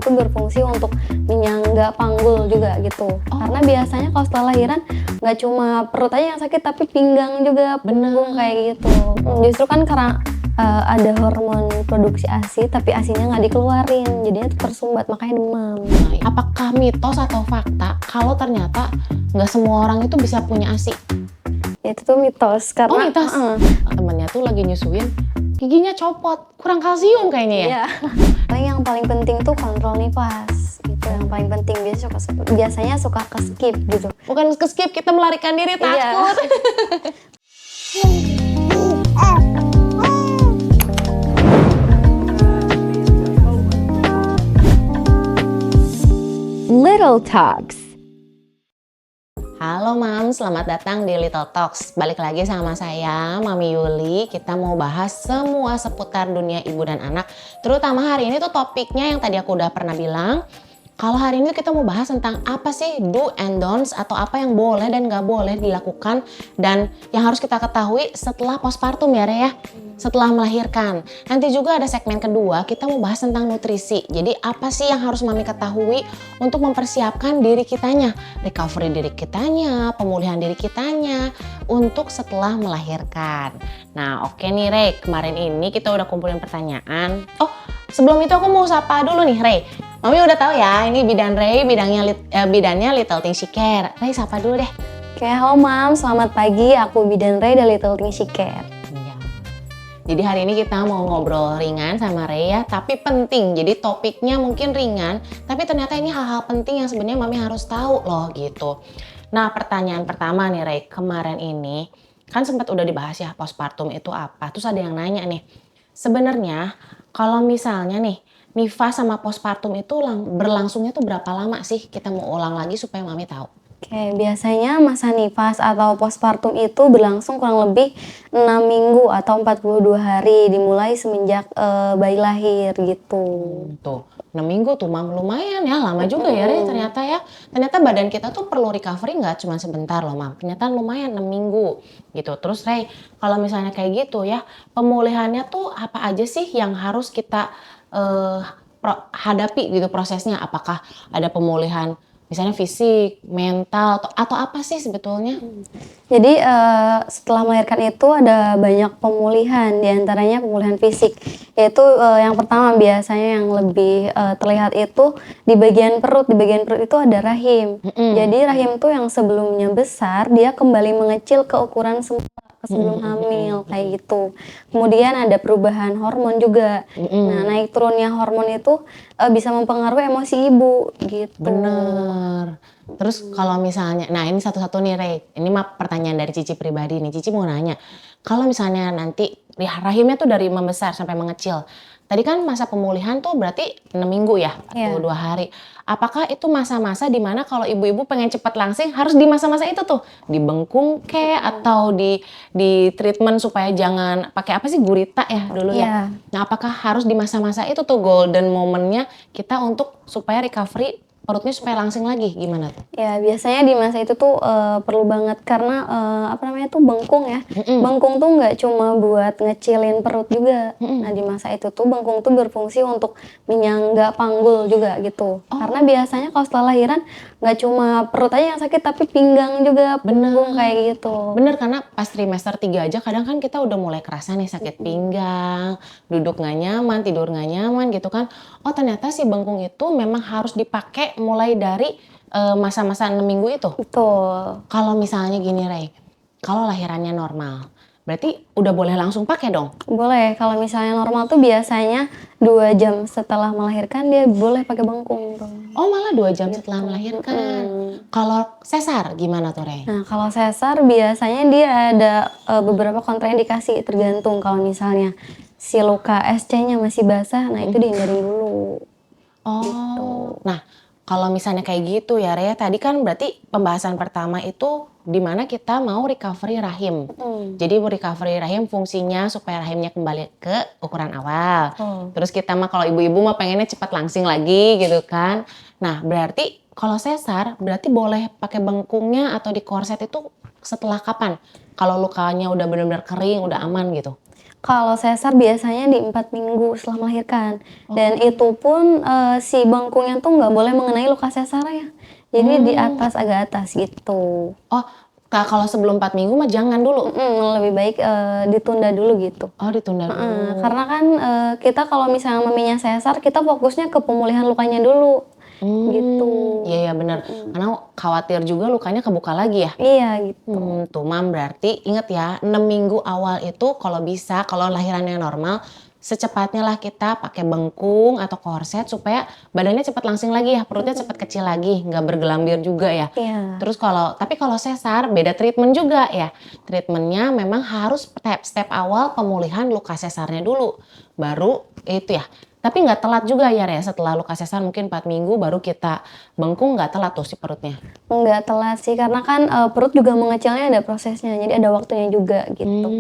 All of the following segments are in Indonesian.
tuh berfungsi untuk menyangga panggul juga gitu. Karena biasanya kalau setelah lahiran nggak cuma perut aja yang sakit tapi pinggang juga, punggung kayak gitu. Justru kan karena ada hormon produksi ASI tapi ASINya nggak dikeluarin, jadinya tuh tersumbat makanya demam. Apakah mitos atau fakta kalau ternyata nggak semua orang itu bisa punya ASI? Itu tuh mitos karena mitos. Temennya tuh lagi nyusuin, giginya copot, kurang kalsium kayaknya ya. Iya. Yang paling penting tuh kontrol nifas. Itu yang paling penting. Biasanya suka ke skip gitu. Bukan ke skip, kita melarikan diri takut. Little Talks. Halo Mam, selamat datang di Little Talks. Balik lagi sama saya, Mami Yuli. Kita mau bahas semua seputar dunia ibu dan anak. Terutama hari ini tuh topiknya yang tadi aku udah pernah bilang. Kalau hari ini kita mau bahas tentang apa sih do and don'ts atau apa yang boleh dan gak boleh dilakukan dan yang harus kita ketahui setelah postpartum ya Re ya, setelah melahirkan. Nanti juga ada segmen kedua, kita mau bahas tentang nutrisi. Jadi apa sih yang harus Mami ketahui untuk mempersiapkan diri kitanya, recovery diri kitanya, pemulihan diri kitanya untuk setelah melahirkan. Nah oke nih Re, kemarin ini kita udah kumpulin pertanyaan. Oh sebelum itu aku mau sapa dulu nih Re. Mami udah tahu ya, ini bidan Ray, bidannya Little Things She Care. Ray, sapa dulu deh. Oke, halo Mam, selamat pagi. Aku bidan Ray dari Little Things She Care. Iya. Jadi hari ini kita mau ngobrol ringan sama Ray ya, tapi penting. Jadi topiknya mungkin ringan, tapi ternyata ini hal-hal penting yang sebenarnya Mami harus tahu loh gitu. Nah pertanyaan pertama nih Ray, kemarin ini kan sempat udah dibahas ya postpartum itu apa. Terus ada yang nanya nih, sebenarnya kalau misalnya nih, nifas sama postpartum itu berlangsungnya tuh berapa lama sih? Kita mau ulang lagi supaya Mami tahu. Oke, biasanya masa nifas atau postpartum itu berlangsung kurang lebih 6 minggu atau 42 hari dimulai semenjak bayi lahir gitu. Tuh, 6 minggu tuh Mam, lumayan ya, lama juga ya Re ternyata ya. Ternyata badan kita tuh perlu recovery nggak cuma sebentar loh Mam. Ternyata lumayan 6 minggu gitu. Terus Re, kalau misalnya kayak gitu ya, pemulihannya tuh apa aja sih yang harus kita hadapi gitu prosesnya? Apakah ada pemulihan misalnya fisik, mental, atau apa sih sebetulnya? Jadi setelah melahirkan itu ada banyak pemulihan, diantaranya pemulihan fisik. Yaitu yang pertama biasanya yang lebih terlihat itu di bagian perut. Di bagian perut itu ada rahim. Jadi rahim tuh yang sebelumnya besar, dia kembali mengecil ke ukuran semula sebelum hamil kayak gitu. Kemudian ada perubahan hormon juga. Nah naik turunnya hormon itu bisa mempengaruhi emosi ibu gitu. Bener. Terus kalau misalnya, nah ini satu-satu nih Rey, ini mah pertanyaan dari Cici pribadi nih. Cici mau nanya, kalau misalnya nanti rahimnya tuh dari membesar sampai mengecil, tadi kan masa pemulihan tuh berarti 6 minggu ya, atau 2 hari. Apakah itu masa-masa dimana kalau ibu-ibu pengen cepat langsing harus di masa-masa itu tuh? Dibengkung kek atau di treatment supaya jangan pakai apa sih gurita ya dulu ya? Nah apakah harus di masa-masa itu tuh golden momennya kita untuk supaya recovery perutnya supaya langsing lagi, gimana tuh? Ya biasanya di masa itu tuh perlu banget karena apa namanya tuh bengkung ya. Bengkung tuh nggak cuma buat ngecilin perut juga. Nah di masa itu tuh bengkung tuh berfungsi untuk menyangga panggul juga gitu. Karena biasanya kalau setelah lahiran nggak cuma perut aja yang sakit tapi pinggang juga, punggung kayak gitu. Bener, karena pas trimester 3 aja kadang kan kita udah mulai kerasa nih sakit pinggang, duduk nggak nyaman, tidur nggak nyaman gitu kan. Oh ternyata si bengkung itu memang harus dipakai mulai dari masa-masa 6 minggu itu. Betul. Kalau misalnya gini Rey, kalau lahirannya normal, berarti udah boleh langsung pakai dong? Boleh, kalau misalnya normal tuh biasanya 2 jam setelah melahirkan dia boleh pakai bengkung tuh. Oh malah 2 jam setelah melahirkan. Kalau sesar gimana tuh Rey? Nah kalau sesar biasanya dia ada beberapa kontraindikasi tergantung kalau misalnya si luka SC-nya masih basah, nah itu dihindarin dulu. Oh, Gitu. nah kalau misalnya kayak gitu ya Rea, tadi kan berarti pembahasan pertama itu dimana kita mau recovery rahim. Jadi recovery rahim fungsinya supaya rahimnya kembali ke ukuran awal. Terus kita mah kalau ibu-ibu mah pengennya cepat langsing lagi gitu kan. Nah berarti kalau sesar berarti boleh pakai bengkungnya atau di korset itu setelah kapan? Kalau lukanya udah benar-benar kering, udah aman gitu. Kalau sesar biasanya di 4 minggu setelah melahirkan, dan Oh. itu pun, si bengkungnya tuh nggak boleh mengenai luka sesarnya. Jadi di Mmm. atas, agak atas gitu. Oh, kalau sebelum 4 minggu mah jangan dulu? Lebih baik, ditunda dulu gitu. Oh, ditunda dulu. Karena kan, kita kalau misalnya maminya sesar, kita fokusnya ke pemulihan lukanya dulu, gitu. Iya ya bener, Mhm. karena khawatir juga lukanya kebuka lagi ya? Iya gitu. Tuh Mam, berarti inget ya 6 minggu awal itu kalau bisa, kalau lahirannya normal, secepatnya lah kita pakai bengkung atau korset supaya badannya cepat langsing lagi ya, perutnya cepat kecil lagi, nggak bergelambir juga ya. Iya. Terus tapi kalau sesar beda treatment juga ya. Treatmentnya memang harus step awal pemulihan luka sesarnya dulu. Baru itu ya. Tapi nggak telat juga ya setelah luka sesar mungkin 4 minggu baru kita bengkung nggak telat tuh si perutnya. Nggak telat sih, karena kan, perut juga mengecilnya ada prosesnya, jadi ada waktunya juga gitu.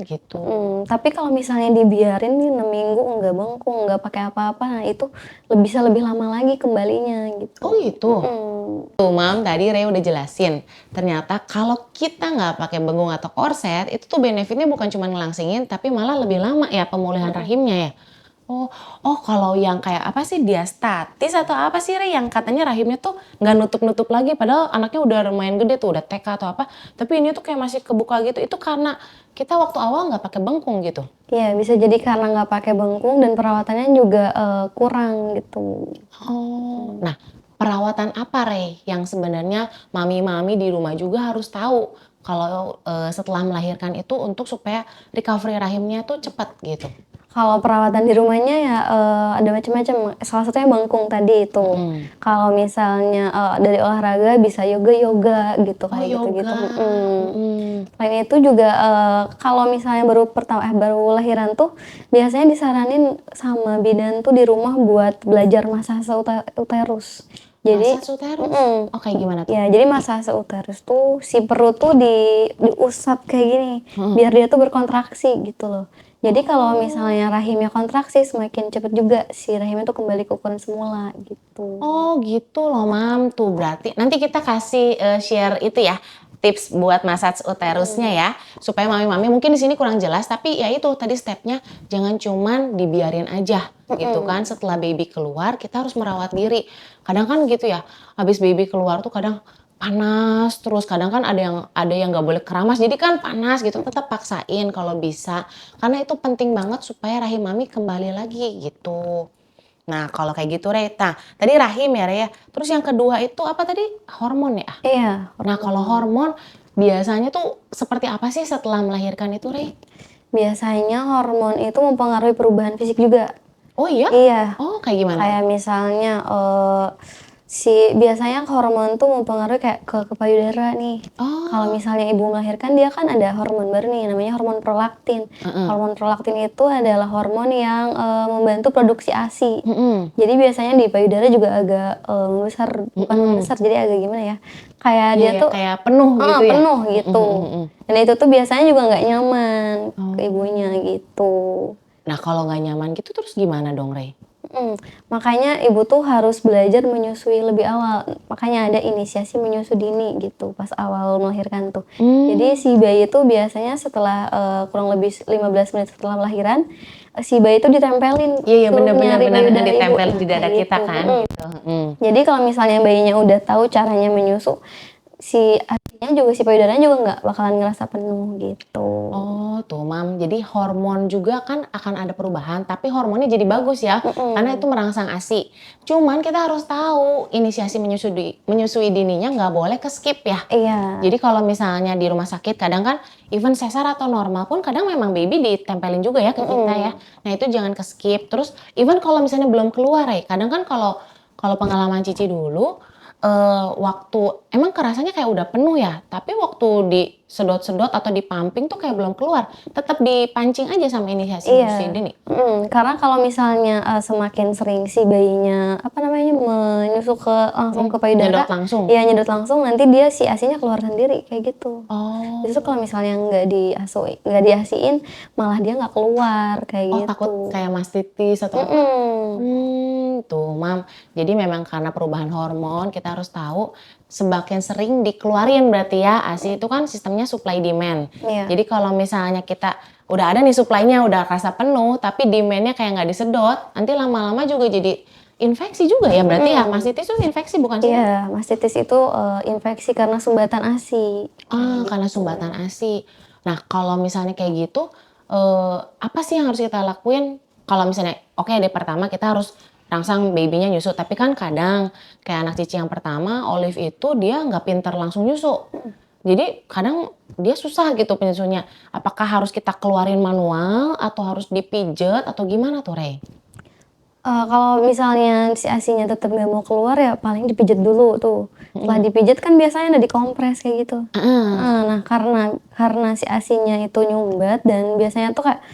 Gitu. Tapi kalau misalnya dibiarin nih 6 minggu nggak bengkung, nggak pakai apa-apa, nah itu bisa lebih lama lagi kembalinya Oh gitu. gitu? Tuh Mam, tadi Ray udah jelasin. Ternyata kalau kita nggak pakai bengkung atau korset, itu tuh benefitnya bukan cuma ngelangsingin, tapi malah lebih lama ya pemulihan rahimnya ya. Oh, kalau yang kayak apa sih diastatis atau apa sih Ray yang katanya rahimnya tuh nggak nutup-nutup lagi, padahal anaknya udah lumayan gede tuh, udah TK atau apa, tapi ini tuh kayak masih kebuka gitu. Itu karena kita waktu awal nggak pakai bengkung gitu. Iya, bisa jadi karena nggak pakai bengkung dan perawatannya juga, kurang gitu. Oh, nah perawatan apa Rey yang sebenarnya mami-mami di rumah juga harus tahu kalau setelah melahirkan itu untuk supaya recovery rahimnya tuh cepat gitu? Kalau perawatan di rumahnya ya, ada macam-macam, salah satunya bengkung tadi itu. Mhm. Kalau misalnya, dari olahraga bisa yoga gitu, Oh kayak gitu-gitu, yoga, mhm. Selain itu juga, kalau misalnya baru lahiran tuh, biasanya disaranin sama bidan tuh di rumah buat belajar massase uterus. Jadi Massage uterus? mhm, Oh kayak gimana tuh? ya jadi massase uterus tuh si perut tuh diusap kayak gini, Mhm. biar dia tuh berkontraksi gitu loh. Jadi kalau Oh. misalnya rahimnya kontraksi, semakin cepet juga si rahimnya tuh kembali ke ukuran semula gitu. Oh gitu loh Mam, tuh berarti nanti kita kasih share itu ya tips buat massage uterusnya ya supaya mami-mami mungkin di sini kurang jelas tapi ya itu tadi stepnya jangan cuman dibiarin aja gitu kan setelah baby keluar kita harus merawat diri kadang kan gitu ya habis baby keluar tuh kadang panas terus kadang kan ada yang nggak boleh keramas jadi kan panas gitu tetap paksain kalau bisa karena itu penting banget supaya rahim mami kembali lagi gitu. Nah, kalau kayak gitu Reta, tadi rahim ya Re ya. Terus yang kedua itu apa tadi? Hormon ya? Iya, Nah, kalau hormon. hormon biasanya tuh seperti apa sih setelah melahirkan itu Re? Biasanya hormon itu mempengaruhi perubahan fisik juga. Oh iya? Iya, Oh kayak gimana tuh? kayak misalnya, biasanya hormon tuh mempengaruhi kayak ke payudara nih. Kalau Oh, misalnya ibu melahirkan dia kan ada hormon baru nih namanya hormon prolaktin. heeh, Hormon prolaktin itu adalah hormon yang, membantu produksi ASI. mhm, Jadi biasanya di payudara juga agak, membesar, bukan mhm. membesar jadi agak gimana ya, kayak Iya dia ya, tuh kayak penuh gitu ya? penuh Mhm mhm gitu. mhm. Dan itu tuh biasanya juga nggak nyaman ke ibunya Oh. gitu. Nah, kalau nggak nyaman gitu terus gimana dong Re? Makanya ibu tuh harus belajar menyusui lebih awal, makanya ada inisiasi menyusui dini gitu pas awal melahirkan tuh. Jadi Mmm. si bayi tuh biasanya setelah, kurang lebih 15 menit setelah lahiran, si bayi tuh ditempelin, Iya iya, suruh bener bener nyari bener, payudara ibu, ditempelin nah di dada kayak kita gitu, kan gitu, mhm. Jadi kalau misalnya bayinya udah tahu caranya menyusu, si asinya juga si payudaranya juga nggak bakalan ngerasa penuh gitu. Oh, tuh Mam. Jadi hormon juga kan akan ada perubahan, tapi hormonnya jadi bagus ya, karena itu Mhm, merangsang ASI. Cuman kita harus tahu inisiasi menyusui dininya nggak boleh ke-skip ya. iya, Jadi kalau misalnya di rumah sakit kadang kan even sesar atau normal pun kadang memang baby ditempelin juga ya ke kita ya. mhm. Nah itu jangan ke-skip. Terus even kalau misalnya belum keluar ya, kadang kan kalau kalau pengalaman Cici dulu, waktu emang kerasanya kayak udah penuh ya, tapi waktu disedot-sedot atau di-pumping tuh kayak belum keluar, tetap dipancing aja sama inisiasi menyusui Iya, dini. karena kalau misalnya, semakin sering si bayinya, apa namanya, langsung Mhm, ke nyedot payudara, langsung? ya nyedot langsung nanti dia si ASI-nya keluar sendiri, kayak gitu. Justru kalau Oh. misalnya nggak diasiin, malah dia nggak keluar, Oh kayak takut gitu. kayak mastitis atau apa? Mhm, Tuh Mam, jadi memang karena perubahan hormon kita harus tahu semakin sering dikeluarin berarti ya ASI itu kan sistemnya supply demand. iya, Jadi kalau misalnya kita udah ada nih supply-nya, udah rasa penuh, tapi demand-nya kayak nggak disedot, nanti lama-lama juga jadi infeksi juga ya berarti ya? Mastitis itu infeksi bukan sih? Iya, mastitis itu infeksi karena sumbatan ASI. Karena sumbatan ASI. Nah, kalau misalnya kayak gitu, apa sih yang harus kita lakuin? Kalau misalnya, oke deh pertama kita harus rangsang babynya nyusu, tapi kan kadang kayak anak Cici yang pertama, Olive itu dia nggak pinter langsung nyusu. Jadi kadang dia susah gitu penyusunya. Apakah harus kita keluarin manual atau harus dipijet atau gimana tuh, Rey? Kalau misalnya si ASI-nya tetap nggak mau keluar ya paling dipijet dulu tuh. Setelah dipijet kan biasanya ada dikompres kayak gitu. Nah karena si ASI-nya itu nyumbat dan biasanya tuh kayak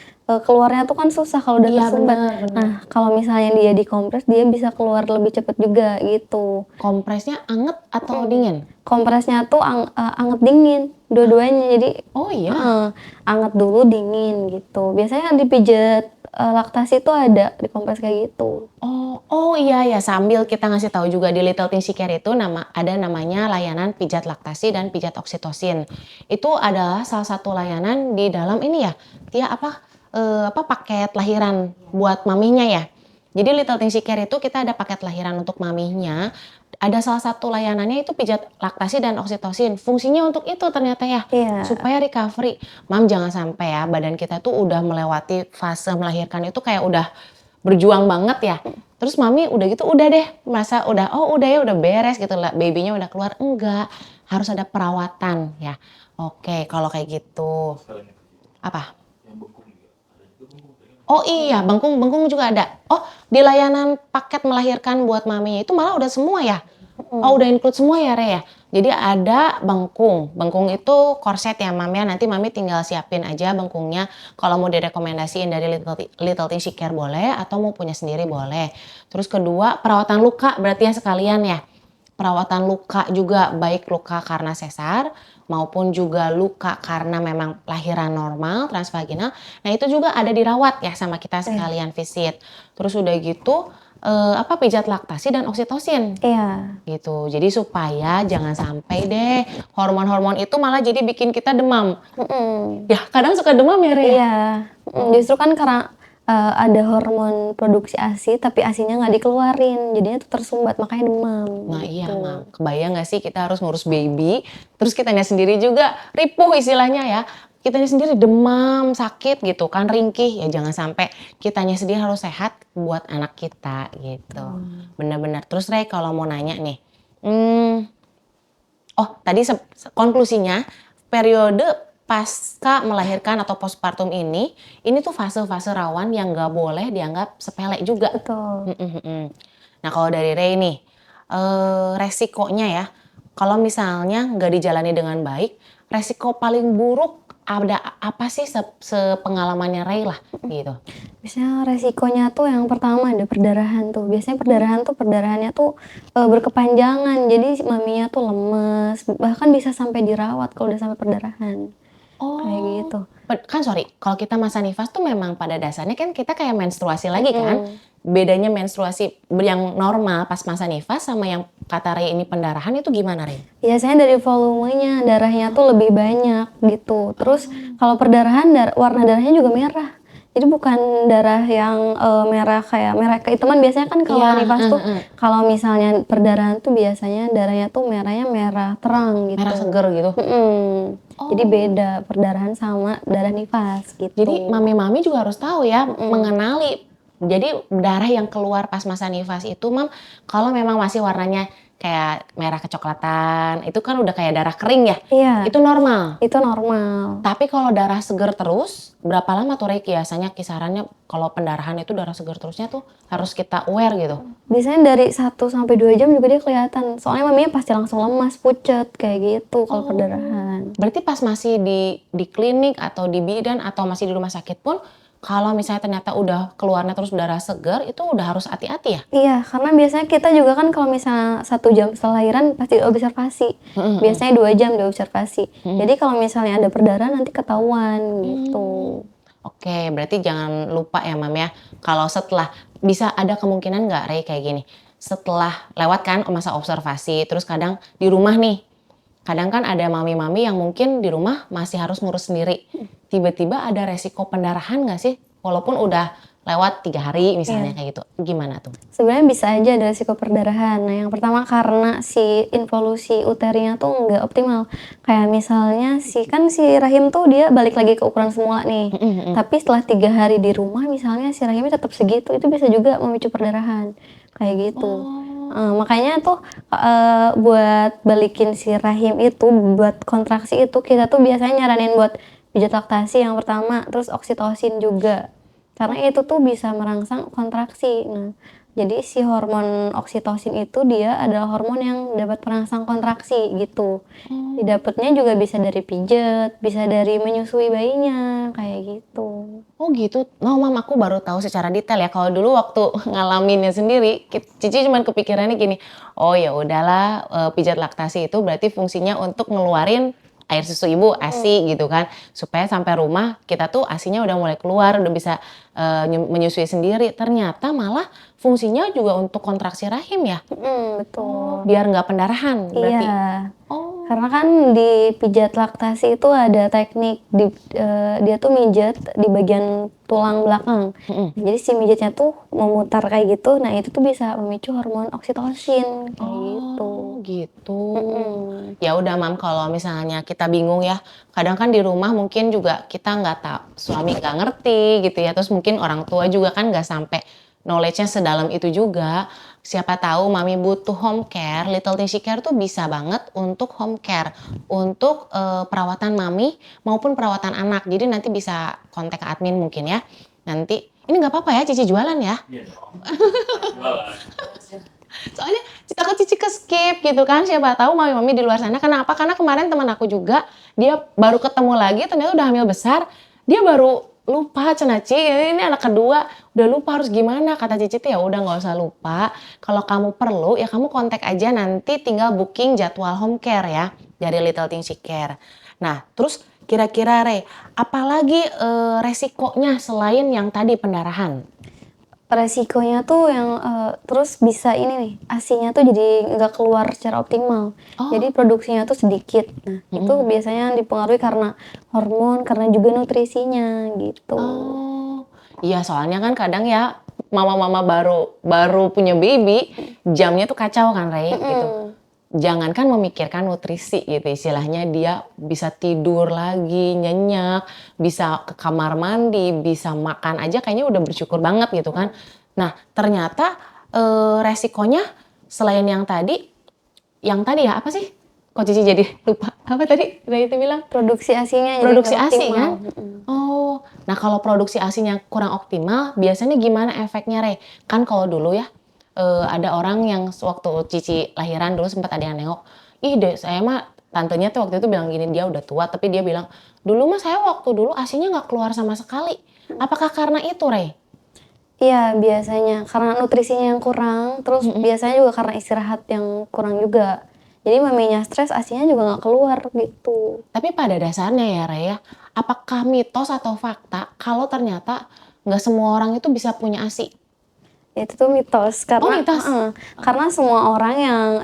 keluarnya tuh kan susah kalau udah Iya tersumbat. bener. Nah kalau misalnya dia dikompres dia bisa keluar lebih cepet juga gitu. Kompresnya anget atau dingin? Kompresnya tuh anget dingin dua-duanya jadi Oh iya. anget dulu dingin gitu. Biasanya dipijet laktasi tuh ada dikompres kayak gitu. Oh iya ya, sambil kita ngasih tahu juga di Little Things She Care itu ada namanya layanan pijat laktasi dan pijat oksitosin. Itu adalah salah satu layanan di dalam ini ya, dia paket lahiran buat maminya ya. Jadi Little Things She Care itu kita ada paket lahiran untuk maminya. Ada salah satu layanannya itu pijat laktasi dan oksitosin. Fungsinya untuk itu ternyata ya, Iya. supaya recovery. Mam jangan sampai ya badan kita tuh udah melewati fase melahirkan itu kayak udah berjuang banget ya. Terus mami udah gitu udah deh merasa udah ya udah beres gitu lah babynya udah keluar. Enggak, harus ada perawatan ya. Oke, kalau kayak gitu. Apa? Oh iya, bengkung juga ada. Oh, di layanan paket melahirkan buat maminya itu malah udah semua ya? Oh udah include semua ya Re ya? Jadi ada bengkung. Bengkung itu korset ya Mam ya. Nanti Mami tinggal siapin aja bengkungnya. Kalau mau direkomendasiin dari Little Things She Care boleh. Atau mau punya sendiri boleh. Terus kedua perawatan luka berarti ya sekalian ya. Perawatan luka juga baik luka karena sesar maupun juga luka karena memang lahiran normal transvaginal. Nah itu juga ada dirawat ya sama kita sekalian visit. Terus udah gitu pijat laktasi dan oksitosin. Iya. Gitu. Jadi supaya jangan sampai deh hormon-hormon itu malah jadi bikin kita demam. Ya kadang suka demam ya Re? Iya. Justru kan karena ada hormon produksi ASI tapi ASInya nggak dikeluarin jadinya tuh tersumbat makanya demam. Nah iya gitu. Mam, kebayang gak sih kita harus ngurus baby, terus kitanya sendiri juga ripuh istilahnya ya. Kitanya sendiri demam, sakit gitu kan, ringkih. Ya jangan sampai kitanya sendiri harus sehat buat anak kita gitu. Bener-bener. Terus Rey kalau mau nanya nih, tadi konklusinya periode pasca melahirkan atau postpartum ini tuh fase-fase rawan yang gak boleh dianggap sepele juga. Betul. Nah kalau dari Rey nih, resikonya ya, kalau misalnya nggak dijalani dengan baik, resiko paling buruk ada apa sih sepengalamannya Rey lah gitu? Biasanya resikonya tuh yang pertama ada perdarahan tuh. Biasanya perdarahannya tuh berkepanjangan. Jadi maminya tuh lemes, bahkan bisa sampai dirawat kalau udah sampai perdarahan. Kayak gitu. Kan kalau kita masa nifas tuh memang pada dasarnya kan kita kayak menstruasi lagi kan. Bedanya menstruasi yang normal pas masa nifas sama yang kata Rey ini pendarahan itu gimana Rey? Biasanya dari volumenya, darahnya tuh lebih banyak gitu. Terus kalau perdarahan warna darahnya juga merah. Jadi bukan darah yang merah kayak merah keitaman. Biasanya kan kalau nifas tuh kalau misalnya perdarahan tuh biasanya darahnya tuh merahnya merah terang gitu. Merah seger gitu? Jadi beda perdarahan sama darah nifas gitu. Jadi mami-mami juga harus tahu ya mengenali. Jadi darah yang keluar pas masa nifas itu Mam, kalau memang masih warnanya kayak merah kecoklatan, itu kan udah kayak darah kering ya? Iya. Itu normal? Itu normal. Tapi kalau darah seger terus, berapa lama tuh Rey biasanya kisarannya kalau pendarahan itu darah seger terusnya tuh harus kita aware gitu? Biasanya dari 1 sampai 2 jam juga dia kelihatan. Soalnya maminya pasti langsung lemas, pucet kayak gitu kalau perdarahan. Berarti pas masih di klinik atau di bidan atau masih di rumah sakit pun kalau misalnya ternyata udah keluarnya terus darah segar itu udah harus hati-hati ya? Iya, karena biasanya kita juga kan kalau misalnya 1 jam setelah lahiran pasti observasi. Biasanya 2 jam diobservasi. Jadi kalau misalnya ada perdarahan nanti ketahuan gitu. Oke, berarti jangan lupa ya Mam ya. Kalau setelah, bisa ada kemungkinan nggak Rey kayak gini. Setelah lewat kan masa observasi, terus kadang di rumah nih, kadang kan ada mami-mami yang mungkin di rumah masih harus ngurus sendiri. Tiba-tiba ada resiko pendarahan nggak sih? Walaupun udah lewat 3 hari misalnya Iya. kayak gitu. Gimana tuh? Sebenarnya bisa aja ada risiko perdarahan. Nah, yang pertama karena si involusi uterina tuh nggak optimal. Kayak misalnya si rahim tuh dia balik lagi ke ukuran semula nih. Mhm mhm. Tapi setelah 3 hari di rumah misalnya si rahimnya tetap segitu, itu bisa juga memicu perdarahan. Kayak gitu. Oh. Makanya tuh buat balikin si rahim itu, buat kontraksi itu kita tuh biasanya nyaranin buat pijat laktasi yang pertama, terus oksitosin juga. Karena itu tuh bisa merangsang kontraksi. Nah, jadi si hormon oksitosin itu dia adalah hormon yang dapat merangsang kontraksi gitu. Oh. Didapatnya juga bisa dari pijet, bisa dari menyusui bayinya, kayak gitu. Oh gitu. No, Mam, aku baru tahu secara detail ya. Kalau dulu waktu ngalaminnya sendiri, Cici cuman kepikirannya gini, oh ya udahlah, pijat laktasi itu berarti fungsinya untuk ngeluarin air susu ibu, ASI gitu kan. Supaya sampai rumah kita tuh ASInya udah mulai keluar, udah bisa menyusui sendiri. Ternyata malah fungsinya juga untuk kontraksi rahim ya. Oh, Betul. biar nggak pendarahan berarti. Iya. Oh. Karena kan di pijat laktasi itu ada teknik dia tuh mijet di bagian tulang belakang. Mm-mm. Jadi si mijetnya tuh memutar kayak gitu, nah itu tuh bisa memicu hormon oksitosin kayak gitu. Oh gitu. Mhm. Ya udah Mam, kalau misalnya kita bingung ya, kadang kan di rumah mungkin juga kita nggak tahu, suami nggak ngerti gitu ya, terus mungkin orang tua juga kan nggak sampai knowledge-nya sedalam itu juga. Siapa tahu Mami butuh home care, Little Things She Care tuh bisa banget untuk home care, untuk perawatan Mami maupun perawatan anak. Jadi nanti bisa kontak ke admin mungkin ya. Nanti ini nggak apa-apa ya Cici jualan ya. Iya dong. Jualan. Soalnya takut Cici ke skip gitu kan, siapa tahu mami-mami di luar sana. Kenapa? Karena kemarin teman aku juga dia baru ketemu lagi ternyata udah hamil besar. Dia baru lupa cenah Ci, ini anak kedua udah lupa harus gimana. Kata Cici tuh ya udah nggak usah lupa. Kalau kamu perlu ya kamu kontak aja, nanti tinggal booking jadwal home care ya dari Little Things She Care. Nah, terus kira-kira Re, apalagi resikonya selain yang tadi pendarahan? Resikonya tuh yang terus bisa ini nih, ASINya tuh jadi nggak keluar secara optimal. Oh. Jadi produksinya tuh sedikit. Nah, itu biasanya dipengaruhi karena hormon, karena juga nutrisinya gitu. Oh, iya soalnya kan kadang ya mama-mama baru punya baby, jamnya tuh kacau kan Rey gitu. Jangankan memikirkan nutrisi gitu istilahnya, dia bisa tidur lagi nyenyak, bisa ke kamar mandi, bisa makan aja kayaknya udah bersyukur banget gitu kan. Nah ternyata resikonya selain yang tadi ya apa sih? Kok Cici jadi lupa apa tadi Rey itu bilang? Produksi ASINya jadi Produksi nggak ASI optimal. kan? Oh, nah kalau produksi ASINya kurang optimal, biasanya gimana efeknya Re? Kan kalau dulu ya, ada orang yang waktu Cici lahiran dulu sempat ada yang nengok, ih deh saya mah tantenya tuh waktu itu bilang gini, dia udah tua tapi dia bilang, dulu mah saya waktu dulu ASINya nggak keluar sama sekali. Apakah karena itu Re? Iya biasanya karena nutrisinya yang kurang, terus biasanya juga karena istirahat yang kurang juga. Jadi maminya stres, ASINya juga nggak keluar gitu. Tapi pada dasarnya ya Re ya, apakah mitos atau fakta kalau ternyata nggak semua orang itu bisa punya ASI? Itu tuh mitos karena mitos? karena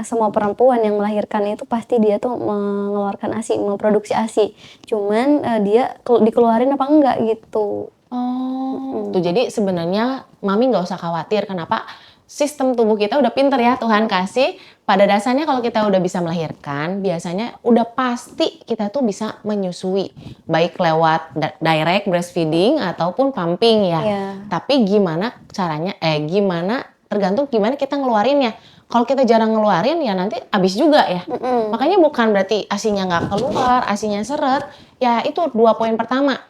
semua perempuan yang melahirkan itu pasti dia tuh mengeluarkan ASI, memproduksi ASI. Cuman dia dikeluarin apa enggak gitu. Oh, tuh jadi sebenarnya Mami nggak usah khawatir. Kenapa? Sistem tubuh kita udah pinter ya, Tuhan kasih. Pada dasarnya kalau kita udah bisa melahirkan, biasanya udah pasti kita tuh bisa menyusui. Baik lewat direct breastfeeding ataupun pumping ya. Iya. Tapi gimana caranya, tergantung gimana kita ngeluarinnya. Kalau kita jarang ngeluarin ya nanti habis juga ya. Makanya bukan berarti ASINya nggak keluar, ASINya seret. Ya itu 2 poin pertama.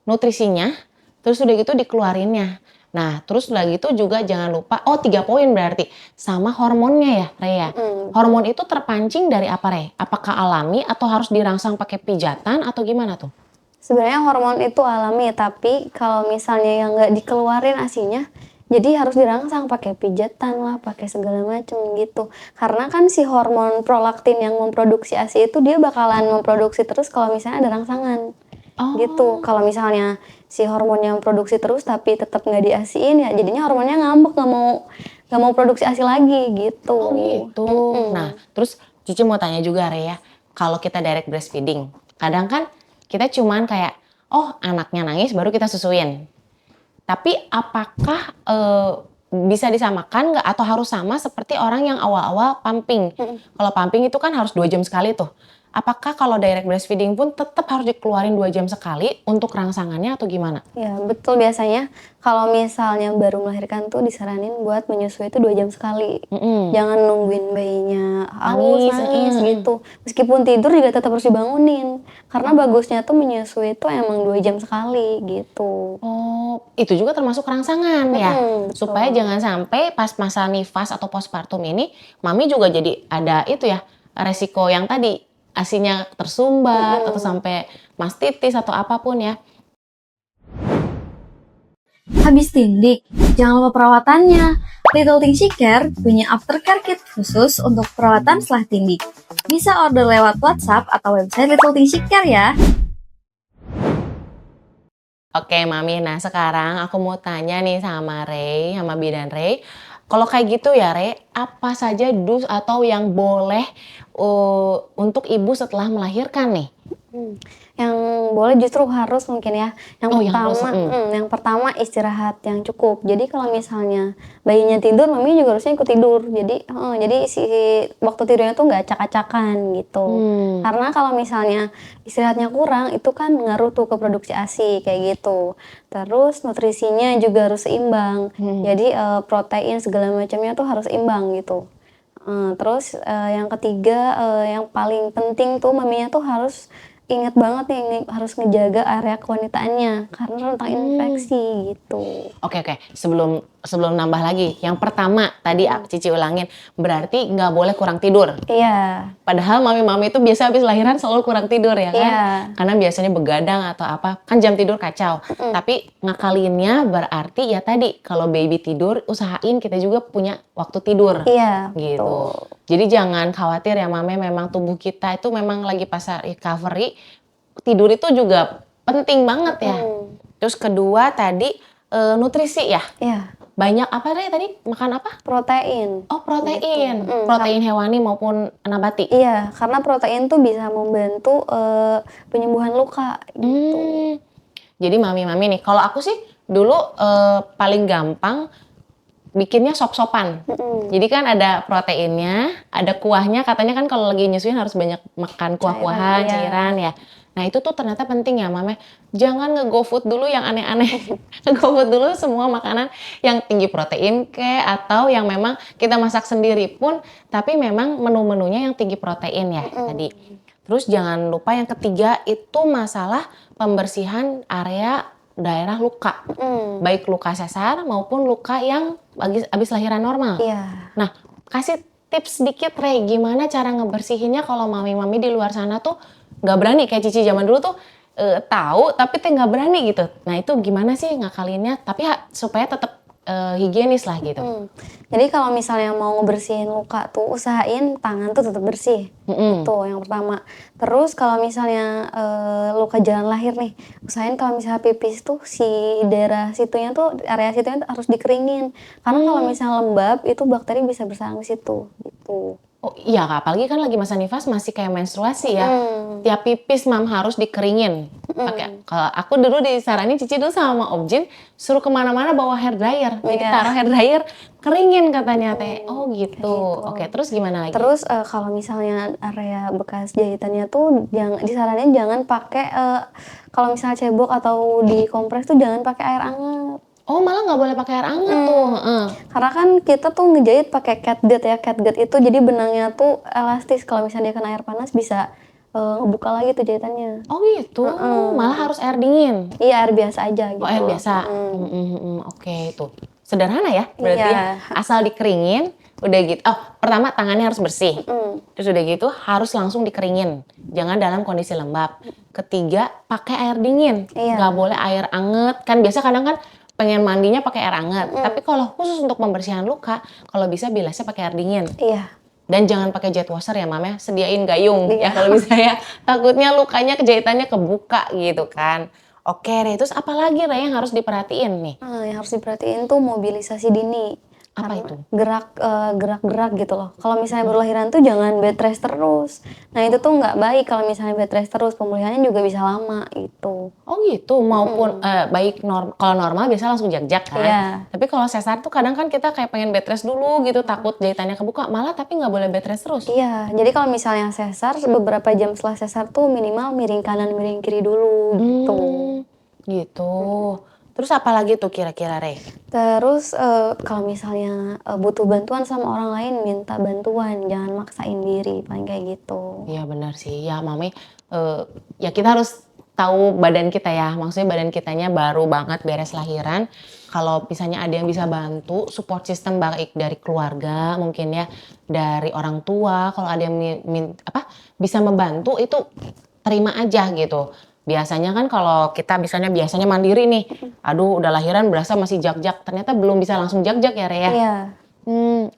Nutrisinya, terus udah gitu dikeluarinnya. Nah, terus udah gitu juga jangan lupa, 3 poin berarti, sama hormonnya ya, Rea. Hormon itu terpancing dari apa, Re? Apakah alami atau harus dirangsang pakai pijatan atau gimana tuh? Sebenarnya hormon itu alami, tapi kalau misalnya yang nggak dikeluarin ASINya, jadi harus dirangsang pakai pijatan lah, pakai segala macam gitu. Karena kan si hormon prolaktin yang memproduksi ASI itu dia bakalan memproduksi terus kalau misalnya ada rangsangan. Oh. Gitu. Kalau misalnya si hormon yang produksi terus tapi tetap nggak diasiin ya jadinya hormonnya ngambek, nggak mau produksi ASI lagi gitu. Oh gitu. Nah, terus Cici mau tanya juga Re ya, kalau kita direct breastfeeding. Kadang kan kita cuman kayak, oh anaknya nangis baru kita susuin. Tapi apakah bisa disamakan nggak atau harus sama seperti orang yang awal-awal pumping? Kalau pumping itu kan harus 2 jam sekali tuh. Apakah kalau direct breastfeeding pun tetap harus dikeluarin 2 jam sekali untuk rangsangannya atau gimana? Ya betul, biasanya kalau misalnya baru melahirkan tuh disaranin buat menyusui itu 2 jam sekali. Jangan nungguin bayinya haus, nangis gitu. Meskipun tidur juga tetap harus dibangunin. Karena bagusnya tuh menyusui itu emang 2 jam sekali gitu. Oh, itu juga termasuk rangsangan ya? Betul. Supaya jangan sampai pas masa nifas atau postpartum ini, mami juga jadi ada itu ya, resiko yang tadi, ASINya tersumbat atau sampai mastitis atau apapun ya. Habis tindik, jangan lupa perawatannya. Little Things She Care punya aftercare kit khusus untuk perawatan setelah tindik. Bisa order lewat WhatsApp atau website Little Things She Care ya. Oke Mami, nah sekarang aku mau tanya nih sama Ray, sama Bidan Ray. Kalau kayak gitu ya Ray, apa saja do's atau yang boleh untuk ibu setelah melahirkan nih? Yang boleh justru harus mungkin ya. Yang pertama istirahat yang cukup. Jadi kalau misalnya bayinya tidur, mami juga harusnya ikut tidur. Jadi si waktu tidurnya tuh nggak acak-acakan gitu. Karena kalau misalnya istirahatnya kurang, itu kan ngaruh tuh ke produksi ASI kayak gitu. Terus nutrisinya juga harus seimbang. Jadi protein segala macamnya tuh harus imbang gitu. Terus yang ketiga, yang paling penting tuh maminya tuh harus ingat banget nih, harus ngejaga area kewanitaannya karena rentan infeksi gitu. Oke. Sebelum nambah lagi, yang pertama tadi Cici ulangin, berarti nggak boleh kurang tidur. Iya. Padahal mami-mami itu biasa habis lahiran selalu kurang tidur ya kan? Iya. Karena biasanya begadang atau apa, kan jam tidur kacau. Tapi ngakalinnya berarti ya tadi, kalau baby tidur, usahain kita juga punya waktu tidur. Iya, Gitu. betul. Jadi jangan khawatir ya mami, memang tubuh kita itu memang lagi pas recovery, tidur itu juga penting banget ya. Terus kedua tadi nutrisi ya. Iya. Banyak apa tadi? Makan apa? Protein. Oh protein. Protein hewani maupun nabati. Iya, karena protein tuh bisa membantu penyembuhan luka gitu. Jadi mami-mami nih, kalau aku sih dulu paling gampang bikinnya sop-sopan. Jadi kan ada proteinnya, ada kuahnya. Katanya kan kalau lagi nyusuin harus banyak makan kuah-kuahan, cairan ya. Nah itu tuh ternyata penting ya mame. Jangan nge-go-food dulu yang aneh-aneh. Nge-go-food dulu semua makanan yang tinggi protein atau yang memang kita masak sendiri pun. Tapi memang menu-menunya yang tinggi protein ya tadi. Terus jangan lupa yang ketiga itu masalah pembersihan area daerah luka. Baik luka sesar maupun luka yang habis lahiran normal. Iya. Nah kasih tips sedikit Ray, gimana cara ngebersihinnya kalau mami-mami di luar sana tuh nggak berani kayak Cici zaman dulu tuh tahu tapi nggak berani gitu. Nah itu gimana sih ngakalinnya? Tapi supaya tetap higienis lah gitu. Jadi kalau misalnya mau ngebersihin luka tuh usahain tangan tuh tetap bersih. Itu yang pertama. Terus kalau misalnya luka jalan lahir nih, usahain kalau misalnya pipis tuh si daerah situnya tuh, area situnya harus dikeringin. Karena kalau misalnya lembab itu bakteri bisa bersarang di situ gitu. Oh iya, apalagi kan lagi masa nifas masih kayak menstruasi ya. Tiap pipis mam harus dikeringin. Oke, kalau aku dulu disaranin Cici dulu sama Om Jin suruh kemana-mana bawa hair dryer. Jadi taruh hair dryer, keringin katanya teh. Oh gitu. Oke, terus gimana lagi? Terus kalau misalnya area bekas jahitannya tuh disaranin jangan pakai kalau misalnya cebok atau dikompres tuh jangan pakai air hangat. Oh malah nggak boleh pakai air hangat tuh. Karena kan kita tuh ngejahit pakai catgut ya. Catgut itu jadi benangnya tuh elastis. Kalau misalnya dia kena air panas bisa ngebuka lagi tuh jahitannya. Oh gitu. Malah harus air dingin. Iya, air biasa aja gitu. Oh air biasa. Oke itu. Sederhana ya berarti ya. Asal dikeringin udah gitu. Oh pertama tangannya harus bersih. Terus udah gitu harus langsung dikeringin. Jangan dalam kondisi lembab. Ketiga pakai air dingin. Nggak boleh air anget. Kan biasa kadang kan pengen mandinya pakai air hangat. Tapi kalau khusus untuk pembersihan luka, kalau bisa bilasnya pakai air dingin. Iya. Dan jangan pakai jet washer ya Mam ya, sediain gayung ya kalau bisa ya. Takutnya lukanya kejahitannya kebuka gitu kan. Oke Re, terus apa lagi Re yang harus diperhatiin nih? Yang harus diperhatiin tuh mobilisasi dini. Apa Karena itu? gerak-gerak gitu loh. Kalau misalnya baru lahiran tuh jangan bed rest terus. Nah itu tuh nggak baik kalau misalnya bed rest terus, pemulihannya juga bisa lama gitu. Oh gitu, maupun baik kalau normal biasa langsung jag-jag kan. Iya. Tapi kalau sesar tuh kadang kan kita kayak pengen bed rest dulu gitu, takut jahitannya kebuka. Malah tapi nggak boleh bed rest terus. Iya, jadi kalau misalnya sesar beberapa jam setelah sesar tuh minimal miring kanan miring kiri dulu gitu. Gitu. Terus apa lagi tuh kira-kira, Re? Terus kalau misalnya butuh bantuan sama orang lain minta bantuan, jangan maksain diri, paling kayak gitu. Iya benar sih, ya Mami, ya kita harus tahu badan kita ya, maksudnya badan kitanya baru banget beres lahiran. Kalau misalnya ada yang bisa bantu, support system baik dari keluarga mungkin ya, dari orang tua, kalau ada yang bisa membantu itu terima aja gitu. Biasanya kan kalau kita biasanya mandiri nih, aduh udah lahiran berasa masih jag-jag, ternyata belum bisa langsung jag-jag ya Re ya. Iya.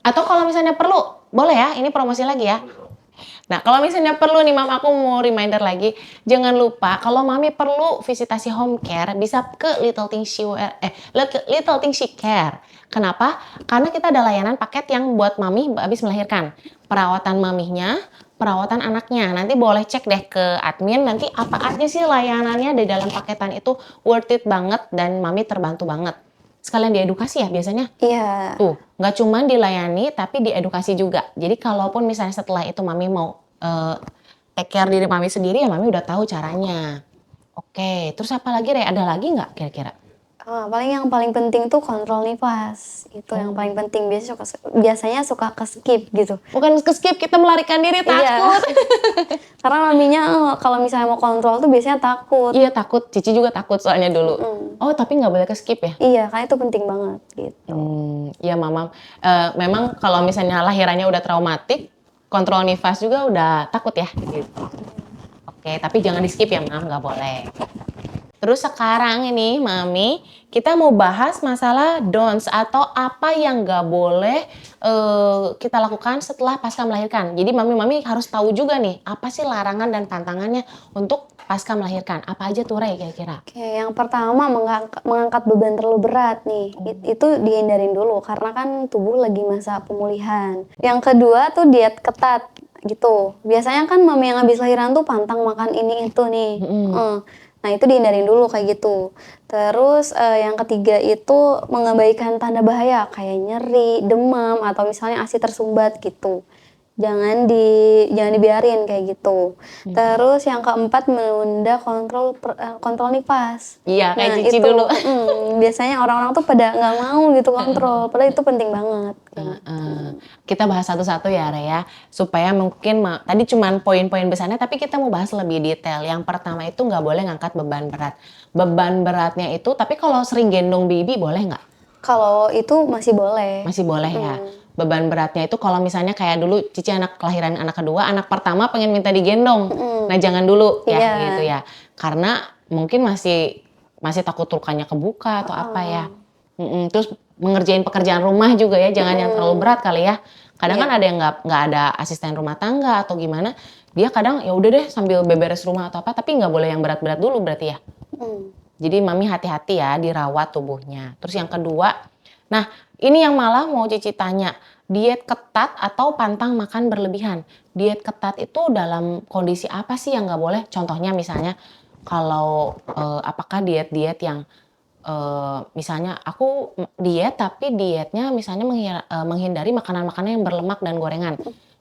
Atau kalau misalnya perlu, boleh ya, ini promosi lagi ya. Nah, kalau misalnya perlu nih Mam, aku mau reminder lagi, jangan lupa kalau Mami perlu visitasi home care bisa ke Little Things She Care. Kenapa? Karena kita ada layanan paket yang buat Mami habis melahirkan. Perawatan Maminya, perawatan anaknya. Nanti boleh cek deh ke admin nanti apa aja sih layanannya di dalam paketan itu, worth it banget dan Mami terbantu banget. Sekalian diedukasi ya biasanya. Iya. Tuh, nggak cuma dilayani tapi diedukasi juga. Jadi kalaupun misalnya setelah itu Mami mau take care diri Mami sendiri ya Mami udah tahu caranya. Oke, terus apa lagi Re? Ada lagi nggak kira-kira? Yang paling penting tuh kontrol nifas. Itu yang paling penting. Biasanya suka ke skip gitu. Bukan ke skip, kita melarikan diri takut. Karena maminya kalau misalnya mau kontrol tuh biasanya takut. Iya takut, Cici juga takut soalnya dulu. Oh tapi nggak boleh ke skip ya? Iya, karena itu penting banget gitu. Iya Mama, memang kalau misalnya lahirannya udah traumatik, kontrol nifas juga udah takut ya gitu. Oke, tapi jangan di skip ya Mam, nggak boleh. Terus sekarang ini Mami, kita mau bahas masalah don'ts atau apa yang nggak boleh kita lakukan setelah pasca melahirkan. Jadi Mami harus tahu juga nih, apa sih larangan dan pantangannya untuk pasca melahirkan. Apa aja tuh Re kira-kira? Oke, yang pertama mengangkat beban terlalu berat nih. Itu dihindarin dulu karena kan tubuh lagi masa pemulihan. Yang kedua tuh diet ketat gitu. Biasanya kan mami yang habis lahiran tuh pantang makan ini itu nih. Nah itu dihindarin dulu kayak gitu. Terus yang ketiga itu mengabaikan tanda bahaya kayak nyeri, demam atau misalnya ASI tersumbat gitu. Jangan dibiarin kayak gitu. Terus yang keempat menunda kontrol nifas. Iya, kayak Nah, Cici itu, dulu. Biasanya orang-orang tuh pada nggak mau gitu kontrol, padahal itu penting banget. Kita bahas satu-satu ya Re ya, supaya mungkin tadi cuman poin-poin besarnya, tapi kita mau bahas lebih detail. Yang pertama itu nggak boleh ngangkat beban berat. Beban beratnya itu, tapi kalau sering gendong baby boleh nggak? Kalau itu masih boleh. Masih boleh ya. Beban beratnya itu kalau misalnya kayak dulu Cici kelahiran anak kedua, anak pertama pengen minta digendong. Nah jangan dulu ya Iya. gitu ya. Karena mungkin masih takut lukanya kebuka atau apa ya. Terus mengerjain pekerjaan rumah juga ya, jangan yang terlalu berat kali ya. Kadang kan ada yang nggak ada asisten rumah tangga atau gimana, dia kadang ya udah deh sambil beberes rumah atau apa, tapi nggak boleh yang berat-berat dulu berarti ya. Jadi Mami hati-hati ya dirawat tubuhnya. Terus yang kedua, nah ini yang malah mau Cici tanya, diet ketat atau pantang makan berlebihan? Diet ketat itu dalam kondisi apa sih yang nggak boleh? Contohnya misalnya kalau apakah diet-diet yang misalnya aku diet tapi dietnya misalnya menghindari makanan-makanan yang berlemak dan gorengan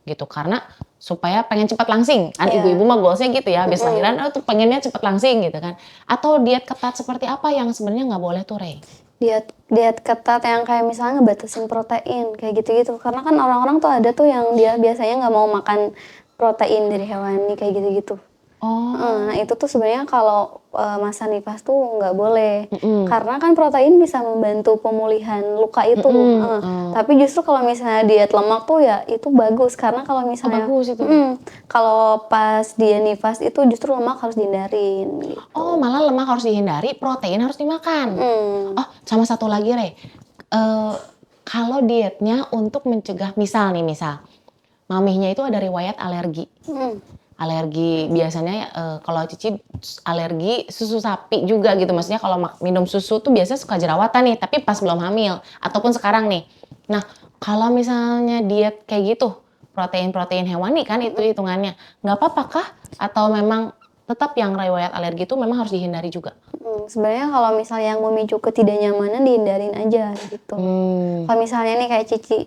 gitu karena supaya pengen cepat langsing kan ibu-ibu mah goalsnya gitu ya habis lahiran tuh pengennya cepat langsing gitu kan atau diet ketat seperti apa yang sebenarnya nggak boleh tuh Re? Diet ketat yang kayak misalnya ngebatasin protein kayak gitu-gitu, karena kan orang-orang tuh ada tuh yang dia biasanya nggak mau makan protein dari hewani kayak gitu-gitu. Nah itu tuh sebenarnya kalau masa nifas tuh nggak boleh, karena kan protein bisa membantu pemulihan luka itu. Tapi justru kalau misalnya diet lemak tuh ya itu bagus, karena kalau misalnya bagus itu. kalau pas dia nifas itu justru lemak harus dihindarin. Gitu. Oh malah lemak harus dihindari, protein harus dimakan. Oh sama satu lagi Re, kalau dietnya untuk mencegah misal mamihnya itu ada riwayat alergi. alergi biasanya kalau Cici alergi susu sapi juga gitu. Maksudnya kalau minum susu tuh biasanya suka jerawatan nih, tapi pas belum hamil ataupun sekarang nih. Nah, kalau misalnya diet kayak gitu, protein-protein hewani kan itu hitungannya, nggak apa-apa kah? Atau memang tetap yang riwayat alergi itu memang harus dihindari juga? Sebenarnya kalau misalnya yang memicu ketidaknyamanan dihindarin aja gitu. Kalau misalnya nih kayak Cici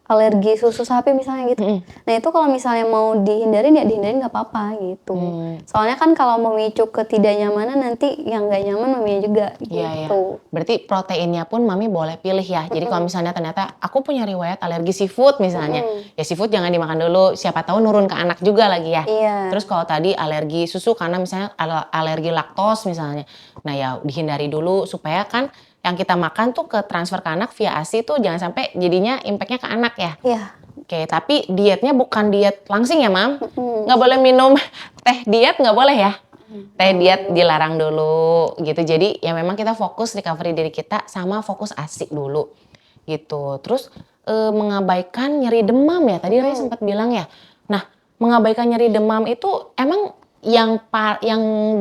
alergi susu sapi misalnya gitu. Nah itu kalau misalnya mau dihindarin ya dihindarin nggak apa-apa gitu. Soalnya kan kalau memicu ketidaknyamanan nanti yang nggak nyaman maminya juga gitu. Iya, iya. Berarti proteinnya pun mami boleh pilih ya. Jadi kalau misalnya ternyata aku punya riwayat alergi seafood misalnya, ya seafood jangan dimakan dulu. Siapa tahu nurun ke anak juga lagi ya. Iya. Terus kalau tadi alergi susu karena misalnya alergi laktos misalnya, nah ya dihindari dulu supaya kan yang kita makan tuh ke transfer ke anak via ASI tuh jangan sampai jadinya impactnya ke anak ya. Iya. Oke, tapi dietnya bukan diet langsing ya, Mam? Nggak boleh minum teh diet, nggak boleh ya? Teh diet dilarang dulu gitu. Jadi ya memang kita fokus recovery diri kita sama fokus ASI dulu gitu. Terus mengabaikan nyeri demam ya. Tadi Ray sempat bilang ya. Nah, mengabaikan nyeri demam itu emang yang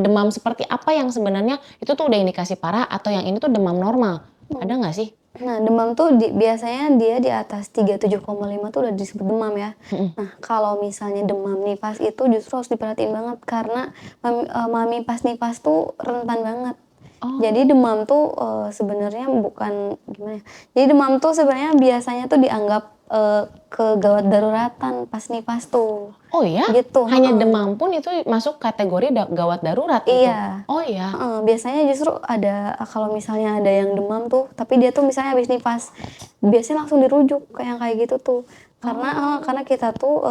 demam seperti apa yang sebenarnya itu tuh udah indikasi parah atau yang ini tuh demam normal? Ada nggak sih? Nah demam tuh biasanya dia di atas 37,5 tuh udah disebut demam ya. Nah kalau misalnya demam nifas itu justru harus diperhatiin banget karena mami pas nifas tuh rentan banget. Jadi demam tuh sebenarnya bukan gimana ya. Jadi demam tuh sebenarnya biasanya tuh dianggap kegawat daruratan pas nifas tuh. Oh ya? Gitu. Hanya demam pun itu masuk kategori gawat darurat gitu? Iya. Oh iya? Biasanya justru ada kalau misalnya ada yang demam tuh, tapi dia tuh misalnya habis nifas, biasanya langsung dirujuk kayak gitu tuh. Karena kita tuh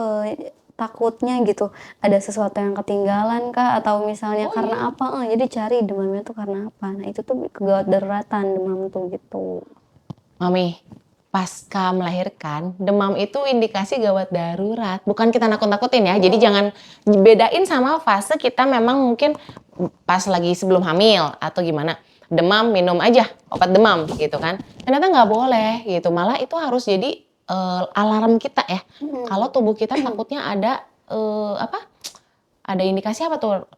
takutnya gitu ada sesuatu yang ketinggalan kah atau misalnya karena apa jadi cari demamnya tuh karena apa. Nah itu tuh kegawat daruratan demam tuh gitu. Mami, pasca melahirkan demam itu indikasi gawat darurat, bukan kita nakut-nakutin ya. Jadi jangan bedain sama fase kita memang mungkin pas lagi sebelum hamil atau gimana, demam minum aja obat demam gitu kan, ternyata nggak boleh gitu, malah itu harus jadi alarm kita ya. Kalau tubuh kita takutnya ada ada indikasi apa tuh?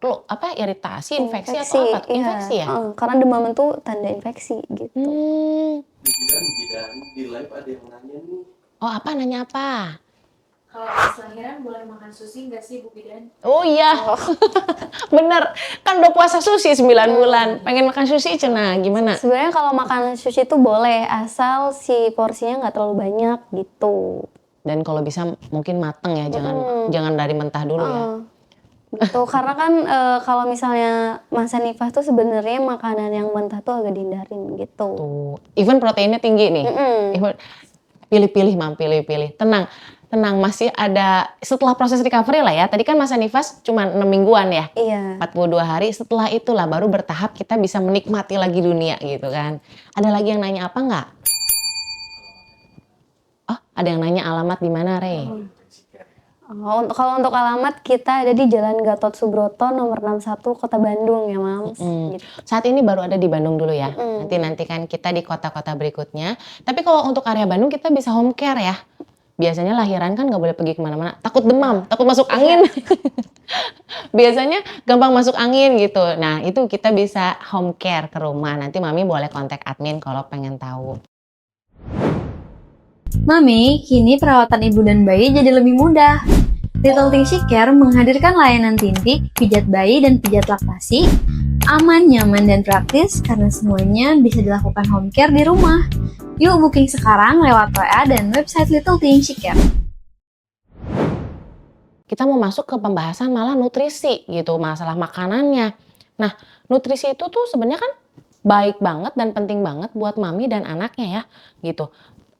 Iritasi, infeksi atau apa? Infeksi ya? Karena demam itu tanda infeksi gitu. Bidan di live ada yang nanya nih. Oh apa? Nanya apa? Kalau pas lahiran boleh makan sushi nggak sih Bu Bidan? Oh iya, bener. Kan udah puasa sushi 9 bulan. Pengen makan sushi Cena, gimana? Sebenarnya kalau makan sushi itu boleh asal si porsinya nggak terlalu banyak gitu. Dan kalau bisa mungkin mateng ya, jangan dari mentah dulu ya. Gitu, karena kan kalau misalnya masa nifas tuh sebenarnya makanan yang mentah tuh agak dihindarin gitu. Tuh, even proteinnya tinggi nih. Pilih-pilih Mam, pilih-pilih. Tenang, masih ada setelah proses recovery lah ya. Tadi kan masa nifas cuma 6 mingguan ya. Iya. 42 hari, setelah itulah baru bertahap kita bisa menikmati lagi dunia gitu kan. Ada lagi yang nanya apa nggak? Oh, ada yang nanya alamat di mana, Rey? Kalau untuk alamat kita ada di Jalan Gatot Subroto nomor 61 Kota Bandung ya Mams. Gitu. Saat ini baru ada di Bandung dulu ya. Nanti kan kita di kota-kota berikutnya. Tapi kalau untuk area Bandung kita bisa home care ya. Biasanya lahiran kan nggak boleh pergi kemana-mana. Takut demam, takut masuk angin. Biasanya gampang masuk angin gitu. Nah itu kita bisa home care ke rumah. Nanti Mami boleh kontak admin kalau pengen tahu. Mami, kini perawatan ibu dan bayi jadi lebih mudah. Little Things Care menghadirkan layanan tindik, pijat bayi, dan pijat laktasi, aman, nyaman, dan praktis karena semuanya bisa dilakukan home care di rumah. Yuk booking sekarang lewat WA dan website Little Things Care. Kita mau masuk ke pembahasan malah nutrisi gitu, masalah makanannya. Nah, nutrisi itu tuh sebenarnya kan baik banget dan penting banget buat mami dan anaknya ya gitu.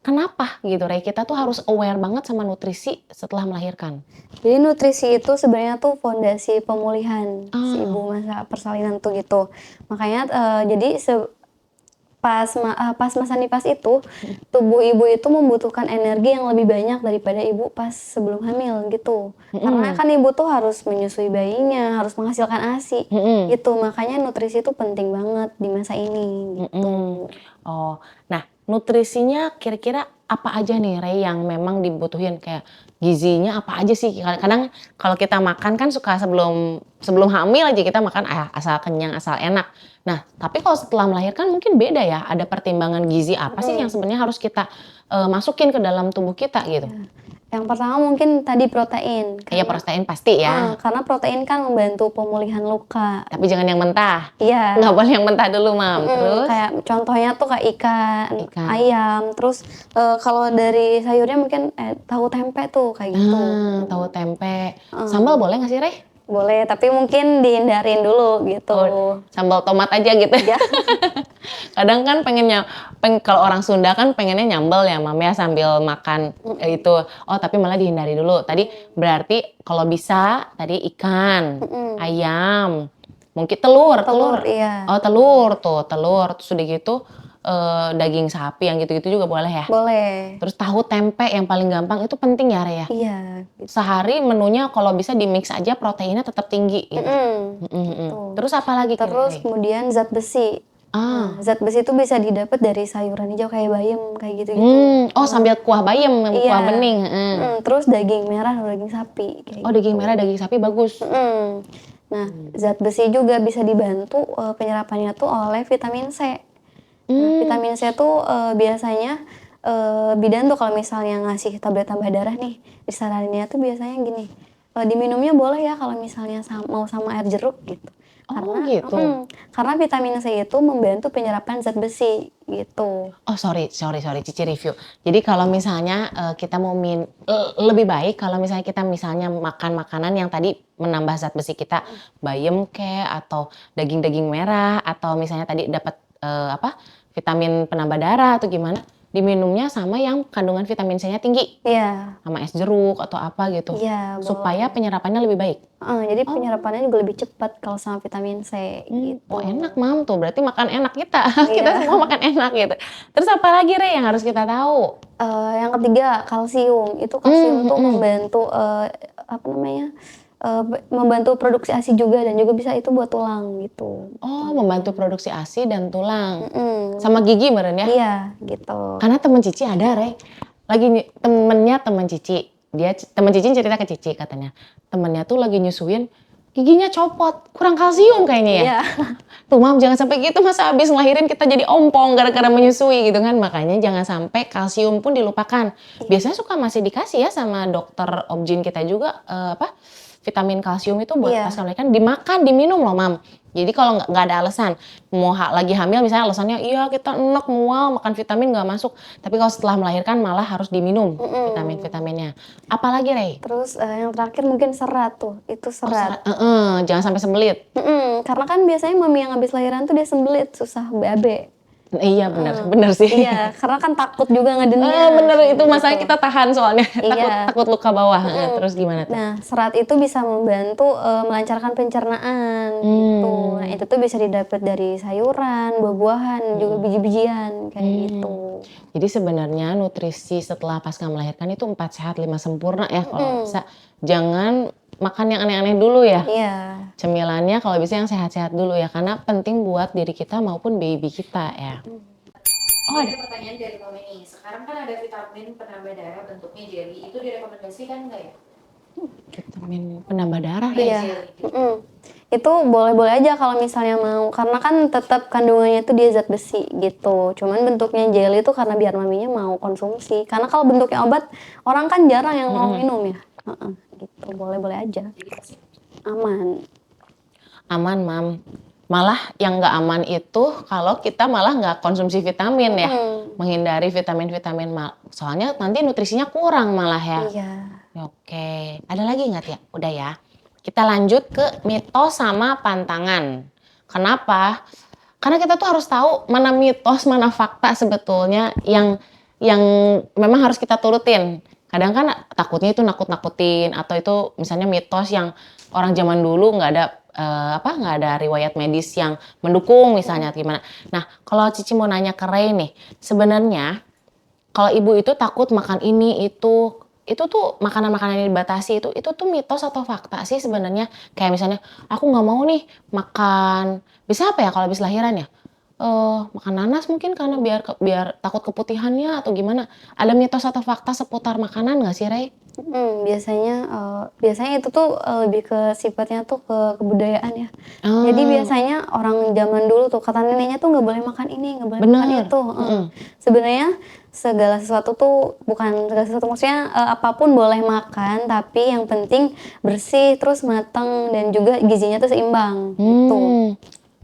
Kenapa gitu Rey? Kita tuh harus aware banget sama nutrisi setelah melahirkan. Jadi nutrisi itu sebenarnya tuh fondasi pemulihan si ibu masa persalinan tuh gitu. Makanya jadi pas masa nifas itu tubuh ibu itu membutuhkan energi yang lebih banyak daripada ibu pas sebelum hamil gitu. Karena kan ibu tuh harus menyusui bayinya, harus menghasilkan ASI gitu. Makanya nutrisi itu penting banget di masa ini gitu. Oh, nah nutrisinya kira-kira apa aja nih Rey yang memang dibutuhin, kayak gizinya apa aja sih? Kadang kalau kita makan kan suka sebelum hamil aja kita makan asal kenyang, asal enak. Nah, tapi kalau setelah melahirkan mungkin beda ya. Ada pertimbangan gizi apa sih yang sebenarnya harus kita masukin ke dalam tubuh kita gitu? Yang pertama mungkin tadi protein. Iya, protein pasti ya. Karena protein kan membantu pemulihan luka. Tapi jangan yang mentah. Iya. Nggak boleh yang mentah dulu, Mam. Terus Kayak contohnya tuh kayak ikan, Ikan. ayam. Terus kalau dari sayurnya mungkin tahu tempe tuh kayak gitu. tahu tempe. Sambal boleh nggak sih, Rey? Boleh, tapi mungkin dihindarin dulu gitu. Sambal tomat aja gitu. Ya. Kadang kan kalau orang Sunda kan pengennya nyambel ya, Mam ya, sambil makan itu. Oh, tapi malah dihindari dulu. Tadi berarti kalau bisa tadi ikan, ayam, mungkin telur. Iya. Oh, telur. Terus udah gitu daging sapi yang gitu-gitu juga boleh ya? Boleh. Terus tahu tempe yang paling gampang itu penting ya, Rey ya? Iya. Gitu. Sehari menunya kalau bisa di mix aja, proteinnya tetap tinggi gitu. Terus apa lagi? Terus kemudian zat besi. Nah, zat besi itu bisa didapat dari sayuran hijau kayak bayam kayak gitu-gitu. Oh, sambil kuah bayam, kuah bening. Terus daging merah atau daging sapi kayak Oh, daging merah, daging sapi bagus. Nah, zat besi juga bisa dibantu penyerapannya tuh oleh vitamin C. Nah, vitamin C tuh biasanya bidan tuh kalau misalnya ngasih tablet tambah darah nih, disaraninnya tuh biasanya gini, diminumnya boleh ya kalau misalnya mau sama air jeruk gitu. Karena vitamin C itu membantu penyerapan zat besi gitu. Oh, sorry, Cici review. Jadi kalau misalnya kita mau lebih baik kalau misalnya kita makan makanan yang tadi menambah zat besi kita, bayam atau daging-daging merah, atau misalnya tadi dapat vitamin penambah darah atau gimana, diminumnya sama yang kandungan vitamin C-nya tinggi. Iya. Sama es jeruk atau apa gitu. Iya, supaya penyerapannya lebih baik. Jadi penyerapannya juga lebih cepat kalau sama vitamin C gitu. Oh, enak, Mam, tuh berarti makan enak kita. Kita semua makan enak gitu. Terus apa lagi, Rey, yang harus kita tahu? Yang ketiga, kalsium. Itu kalsium tuh membantu membantu produksi ASI juga, dan juga bisa itu buat tulang gitu. Oh, membantu produksi ASI dan tulang. Sama gigi meren ya? Iya, gitu. Karena temen Cici ada, Rey. Temen Cici. Temen Cici cerita ke Cici katanya. Temennya tuh lagi nyusuin, giginya copot, kurang kalsium kayaknya ya. Iya. Tuh, Mam, jangan sampai gitu, masa habis ngelahirin kita jadi ompong gara-gara menyusui gitu kan. Makanya jangan sampai kalsium pun dilupakan. Biasanya suka masih dikasih ya sama dokter obgyn kita juga vitamin kalsium itu buat pas melahirkan, dimakan, diminum loh, Mam. Jadi kalau nggak ada alasan, mau lagi hamil misalnya alasannya, iya kita enak mual, makan vitamin nggak masuk. Tapi kalau setelah melahirkan malah harus diminum vitamin-vitaminnya. Apalagi, Rey? Terus yang terakhir mungkin serat tuh, itu serat. Jangan sampai sembelit. Karena kan biasanya mami yang habis lahiran tuh dia sembelit, susah BAB. Iya, bener sih. Iya, karena kan takut juga ngedennya. Bener, itu masalahnya kita tahan soalnya. Iya. takut luka bawah. Terus gimana tuh? Nah, serat itu bisa membantu melancarkan pencernaan gitu. Nah, itu tuh bisa didapat dari sayuran, buah-buahan, juga biji-bijian kayak gitu. Jadi sebenarnya nutrisi setelah pasca melahirkan itu 4 sehat 5 sempurna ya kalau bisa. Jangan makan yang aneh-aneh dulu ya. Iya. Cemilannya kalau bisa yang sehat-sehat dulu ya, karena penting buat diri kita maupun baby kita ya. Oh, ada pertanyaan dari Mami nih. Sekarang kan ada vitamin penambah darah bentuknya jelly. Itu direkomendasikan nggak ya? Vitamin penambah darah. Iya. Itu boleh-boleh aja kalau misalnya mau, karena kan tetap kandungannya itu dia zat besi gitu. Cuman bentuknya jelly itu karena biar maminya mau konsumsi. Karena kalau bentuknya obat, orang kan jarang yang mau minum ya. Gitu, boleh-boleh aja. Aman, Mam. Malah yang nggak aman itu kalau kita malah nggak konsumsi vitamin ya. Menghindari vitamin-vitamin, soalnya nanti nutrisinya kurang malah ya. Iya. Oke, ada lagi nggak ya? Udah ya. Kita lanjut ke mitos sama pantangan. Kenapa? Karena kita tuh harus tahu mana mitos, mana fakta sebetulnya yang memang harus kita turutin. Kadang kan takutnya itu nakut-nakutin, atau itu misalnya mitos yang orang zaman dulu nggak ada riwayat medis yang mendukung misalnya gimana. Nah, kalau Cici mau nanya ke Rey nih, sebenarnya kalau ibu itu takut makan ini itu tuh makanan-makanan yang dibatasi itu tuh mitos atau fakta sih sebenarnya? Kayak misalnya aku nggak mau nih makan, bisa apa ya kalau habis lahiran ya? makan nanas mungkin karena biar takut keputihannya atau gimana? Ada mitos atau fakta seputar makanan nggak sih, Rey? Biasanya itu tuh, lebih ke sifatnya tuh ke kebudayaan ya. Jadi Ah, biasanya orang zaman dulu tuh kata neneknya tuh nggak boleh makan ini, nggak boleh makan bener, itu, mhm. Sebenarnya segala sesuatu tuh bukan segala sesuatu, maksudnya, apa boleh makan, tapi yang penting bersih, terus mateng, dan juga gizinya tuh seimbang, gitu. Mmm.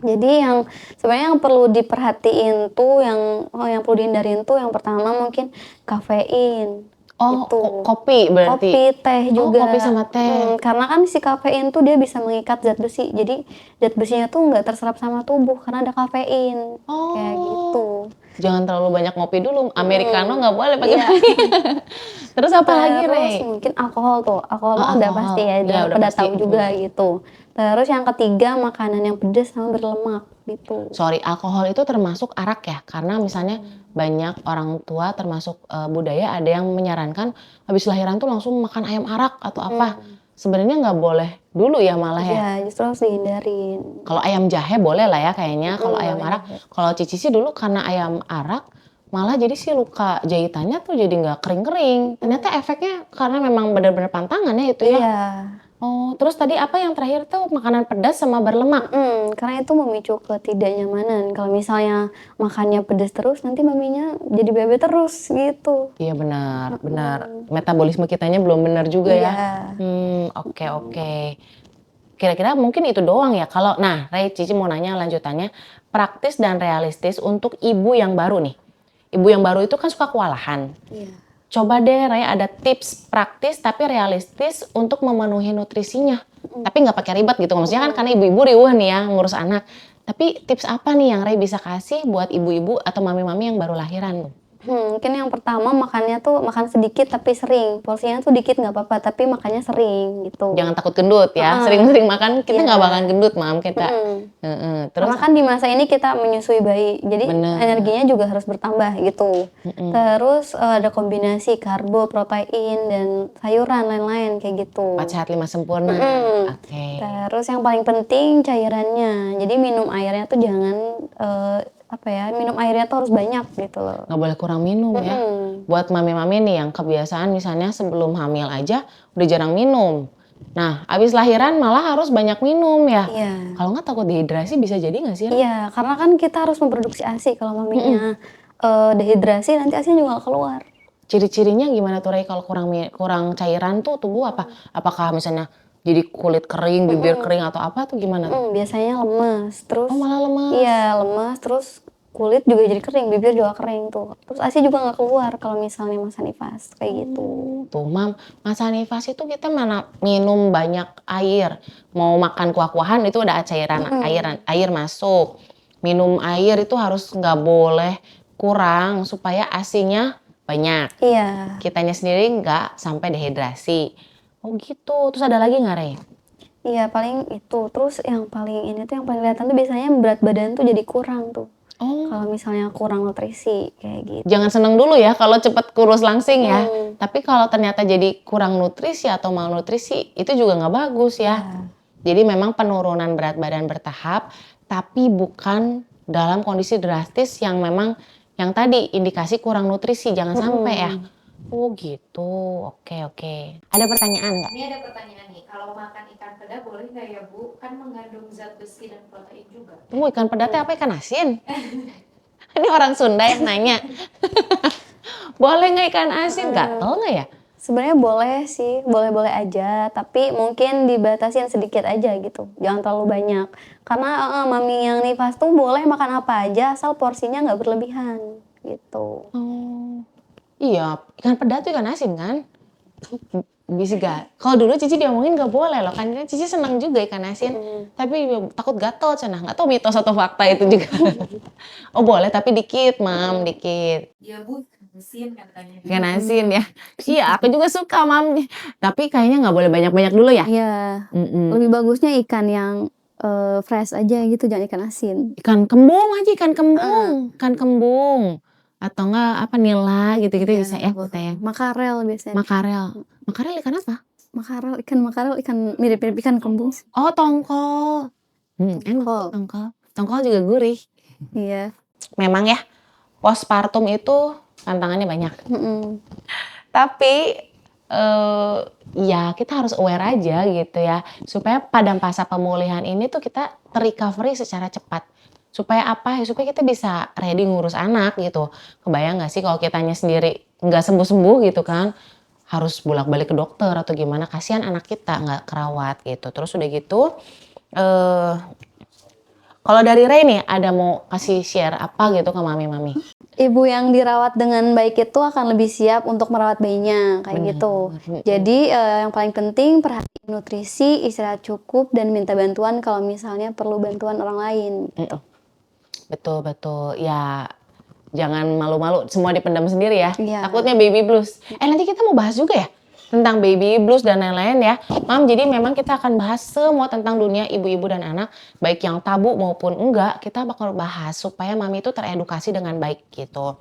Jadi yang sebenarnya yang perlu diperhatiin tuh yang perlu dihindarin tuh yang pertama mungkin kafein, Oh, gitu. kopi berarti? Kopi, teh Oh, kopi juga, sama teh. karena kan si kafein tuh dia bisa mengikat zat besi, jadi zat besinya tuh nggak terserap sama tubuh karena ada kafein, kayak Oh, gitu. jangan terlalu banyak ngopi dulu, americano Mhm, nggak boleh iya. pagi-pagi. Terus apa lagi, Terus Rey? mungkin alkohol tuh, alkohol Oh, mah udah alkohol, pasti ya, iya udah udah pada pasti, tahu juga gitu. Terus yang ketiga makanan yang pedas sama berlemak, gitu. Sorry, alkohol itu termasuk arak ya? Karena misalnya banyak orang tua termasuk, budaya ada yang menyarankan habis lahiran tuh langsung makan ayam arak atau apa. Mhm. Sebenarnya nggak boleh dulu ya malah ya? Iya, justru harus dihindarin. Kalau ayam jahe boleh lah ya kayaknya, kalau ayam Boleh arak. jahe. Kalau Cici sih dulu karena ayam arak, malah jadi sih luka jahitannya tuh jadi nggak kering-kering. Ternyata efeknya karena memang benar-benar pantangan ya itu ya? Iya, Oh, terus tadi apa yang terakhir tuh makanan pedas sama berlemak? karena itu memicu ketidaknyamanan. Kalau misalnya makannya pedas terus, nanti maminya jadi bebe terus, gitu. Iya benar, benar. Mhm. Metabolisme kitanya belum benar juga ya. Iya. Oke oke. Kira-kira mungkin itu doang ya kalau nah, Rey, Cici mau nanya lanjutannya, praktis dan realistis untuk ibu yang baru nih. Ibu yang baru itu kan suka kewalahan. Iya. Coba deh Rey ada tips praktis tapi realistis untuk memenuhi nutrisinya. Tapi nggak pakai ribet gitu, maksudnya kan karena ibu-ibu riweuh nih ya ngurus anak. Tapi tips apa nih yang Rey bisa kasih buat ibu-ibu atau mami-mami yang baru lahiran tuh? Mungkin yang pertama makannya tuh makan sedikit tapi sering, porsinya tuh dikit nggak apa-apa, tapi makannya sering, gitu. Jangan takut gendut ya, Heeh. sering-sering makan kita Iya. nggak bakalan gendut Mam kita. Mhm. Terus Karena kan di masa ini kita menyusui bayi, jadi bener, energinya juga harus bertambah gitu. mhm, Terus, ada kombinasi karbo, protein, dan sayuran lain-lain kayak gitu. 4 sehat 5 sempurna, Mhm. oke. Terus yang paling penting cairannya. Jadi minum airnya tuh jangan, minum airnya tuh harus banyak gitu loh. Nggak boleh kurang minum ya. Mhm. Buat mami-mami nih yang kebiasaan misalnya sebelum hamil aja udah jarang minum. Nah, abis lahiran malah harus banyak minum ya. Iya. Kalau nggak takut dehidrasi bisa jadi nggak sih, Ra? Iya, karena kan kita harus memproduksi ASI, kalau Mhm. maminya, dehidrasi nanti ASI-nya juga nggak keluar. Ciri-cirinya gimana tuh, Rey, kalau kurang cairan tuh tubuh apa? Apakah misalnya jadi kulit kering, bibir Mhm. kering atau apa tuh gimana tuh? Biasanya lemes, Oh, terus malah lemes. iya lemes, terus kulit juga jadi kering, bibir juga kering tuh. Terus ASI juga nggak keluar kalau misalnya masa nifas, kayak gitu. Tuh, Mam, masa nifas itu kita mana minum banyak air. Mau makan kuah-kuahan itu udah cairan Mhm. air masuk. Minum air itu harus nggak boleh kurang supaya asinya banyak. Iya. Kitanya sendiri nggak sampai dehidrasi. Oh gitu. Terus ada lagi nggak, Rey? Iya paling itu, terus yang paling ini tuh yang paling kelihatan tuh biasanya berat badan tuh jadi kurang tuh, Oh, kalau misalnya kurang nutrisi, kayak gitu. jangan seneng dulu ya kalau cepet kurus langsing ya. Mhm. Tapi kalau ternyata jadi kurang nutrisi atau malnutrisi, itu juga nggak bagus ya. Iya. Jadi memang penurunan berat badan bertahap, tapi bukan dalam kondisi drastis yang memang yang tadi indikasi kurang nutrisi, jangan sampai ya. Mhm. Oh gitu, oke oke. Ada pertanyaan nggak? Ini ada pertanyaan nih, kalau makan ikan peda boleh nggak ya Bu? Kan mengandung zat besi dan protein juga. Tunggu, ikan pedate apa ikan asin? Ini orang Sunda yang nanya. Boleh nggak ikan asin? Gatel nggak ya? Sebenarnya boleh sih, boleh-boleh aja, tapi mungkin dibatasin sedikit aja gitu, jangan terlalu banyak. Karena mami yang nifas tuh boleh makan apa aja asal porsinya nggak berlebihan, gitu. Oh, iya, ikan pedate ikan asin kan? Bisa gak? Kalau dulu Cici diomongin gak boleh loh, kan Cici senang juga ikan asin, tapi takut gatel cenah. Nggak tahu mitos atau fakta itu juga. Oh boleh, tapi dikit, Mam, dikit. Iya Bu, mesin katanya. Ikan asin ya. Iya, aku juga suka, Mam. Tapi kayaknya nggak boleh banyak-banyak dulu ya. Iya, Mm-mm. lebih bagusnya ikan yang fresh aja gitu, jangan ikan asin. Ikan kembung aja, ikan kembung, ikan kembung. Atau enggak apa nila gitu-gitu bisa ya kita ya. Makarel biasanya. Makarel. Makarel ikan apa? Makarel, ikan mirip-mirip ikan kembung. Oh, tongkol. Enak Tongkol. tongkol. Tongkol juga gurih. Iya. Memang ya, postpartum itu tantangannya banyak. Tapi ya kita harus aware aja gitu ya, supaya pada masa pemulihan ini tuh kita ter-recovery secara cepat. Supaya apa? Supaya kita bisa ready ngurus anak gitu. Kebayang gak sih kalau kitanya sendiri nggak sembuh-sembuh gitu kan, harus bolak-balik ke dokter atau gimana, kasihan anak kita nggak kerawat gitu. Terus udah gitu, kalau dari Ray nih ada mau kasih share apa gitu ke mami-mami? Ibu yang dirawat dengan baik itu akan lebih siap untuk merawat bayinya, kayak Bener. gitu. Jadi yang paling penting perhatian nutrisi, istirahat cukup, dan minta bantuan kalau misalnya perlu bantuan orang lain. Gitu. Betul. Ya jangan malu-malu, semua dipendam sendiri ya. Iya. Takutnya baby blues. Nanti kita mau bahas juga ya tentang baby blues dan lain-lain ya. Mam, jadi memang kita akan bahas semua tentang dunia ibu-ibu dan anak, baik yang tabu maupun enggak, kita bakal bahas supaya mami itu teredukasi dengan baik gitu.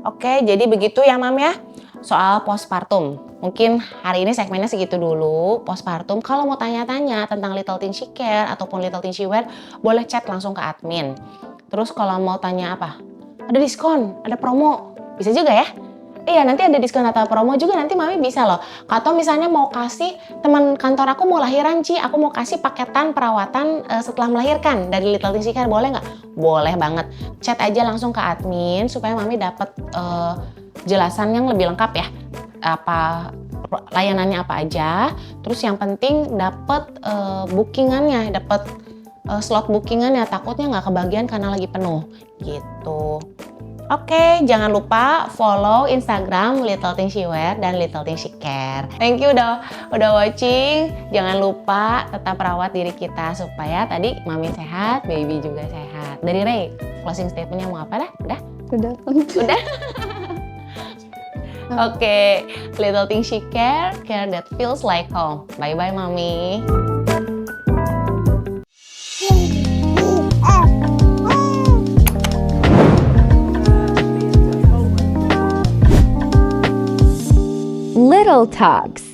Oke, jadi begitu ya Mam ya, soal postpartum. Mungkin hari ini segmennya segitu dulu, postpartum. Kalau mau tanya-tanya tentang Little Things She Care ataupun Little Things She Wear, boleh chat langsung ke admin. Terus kalau mau tanya apa? Ada diskon, ada promo, bisa juga ya. Iya, nanti ada diskon atau promo juga nanti mami bisa loh. Atau misalnya mau kasih teman kantor aku mau lahiran Ci, aku mau kasih paketan perawatan setelah melahirkan dari Little Things She Care, boleh nggak? Boleh banget. Chat aja langsung ke admin supaya mami dapat jelasan yang lebih lengkap ya. Apa layanannya apa aja. Terus yang penting dapat bookingannya, dapat slot bookingannya. Takutnya nggak kebagian karena lagi penuh gitu. Oke, jangan lupa follow Instagram Little Things She Wear dan Little Things She Care. Thank you udah watching. Jangan lupa tetap rawat diri kita supaya tadi mami sehat, baby juga sehat. Dari Ray, closing statementnya mau apa dah? Udah? Udah? Oke, Little Things She Care, care that feels like home. Bye-bye mami. Little Talks.